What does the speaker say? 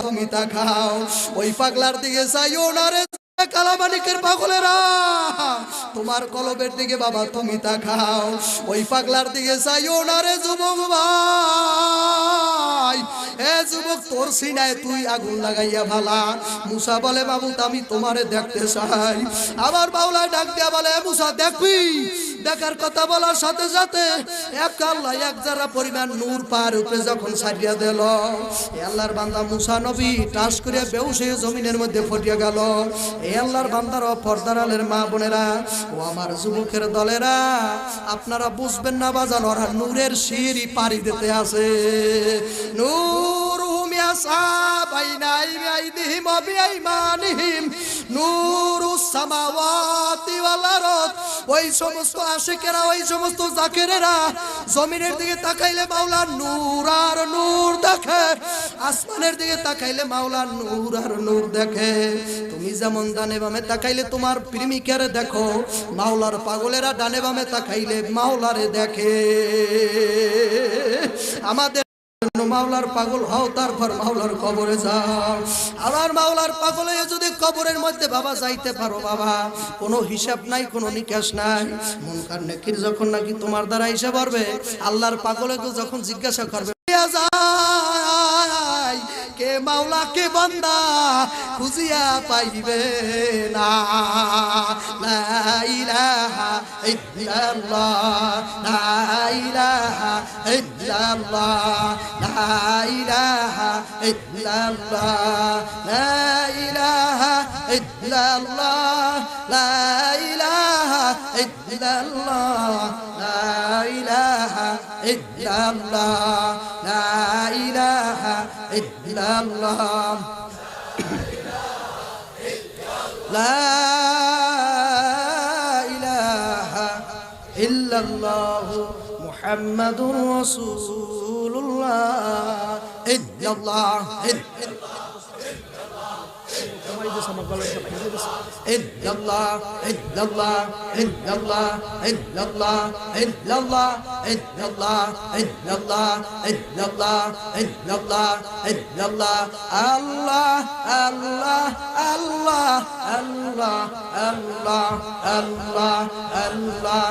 তুমি তাকাও, ওই পাগলার দিকে চাইও না রে কালামানিকের পাগলেরা, তোমার কলবের দিকে বাবা তুমি তাকাও, ওই পাগলার দিকে চাইও না রে যুবক ভাই। এ যুবক, তোর সিনায় তুই আগুন লাগাইয়া ভালা। মুসা বলে বাবু আমি তোমারে দেখতে চাই। আবার বাউলায় ডাক দিয়া বলে মুসা দেখবি? দেখার কথা বলার সাথে সাথে এক আল্লাহ এক যারা পরিমাণ নূর পার উপরে যখন ছাড়িয়া দিল, আল্লাহর বান্দা মুসা নবী টাস করে বেহুশ হয়ে জমিনের মধ্যে ফটিয়া গেল। এই আল্লাহর বান্দার পর্দার আলের মা বোনেরা ও আমার যুবকের দলেরা, আপনারা বুঝবেন না বাজান, ওরা নূরের সিঁড়ি পাড়ি দিতে আছে। নূর ওই সমস্ত আশিকেরা, ওই সমস্ত জাকেরেরা জমিনের দিকে তাকাইলে মাওলার নূর আর নূর দেখে, আসমানের দিকে তাকাইলে মাওলার নূর আর নূর দেখে। তুমি যেমন ডানে বামে তাকাইলে তোমার প্রেমিকের দেখো, মাওলার পাগলেরা ডানে বামে তাকাইলে মাওলারে দেখে। আমাদের মাওলার পাগল হও, তারপর মাওলার কবরে যাও। আবার মাওলার পাগল হয়ে যদি কবরের মধ্যে বাবা যাইতে পারো বাবা, কোনো হিসাব নাই, কোনো নিকাশ নাই। মুনকার নেকির যখন নাকি তোমার দ্বারা হিসাব হবে, আল্লাহর পাগলে তো যখন জিজ্ঞাসা করবে কে মাওলা কে বান্দা খুঁজিয়া পাইবে না। লা ইলাহা ইল্লাল্লাহ, লা ইলাহা ইল্লাল্লাহ, লা ইলাহা ইল্লাল্লাহ, লা ইলাহা ইল্লাল্লাহ, লা ইলাহা ইল্লাল্লাহ, লা ইলাহা ইল্লাল্লাহ, লা ইলাহা ইল্লাল্লাহ, লা ইলাহা ইল্লাল্লাহ, মুহাম্মাদুর রাসূলুল্লাহ। ইল্লাল্লাহ illallah illallah illallah illallah illallah illallah illallah illallah illallah illallah Allah Allah Allah Allah Allah Allah Allah Allah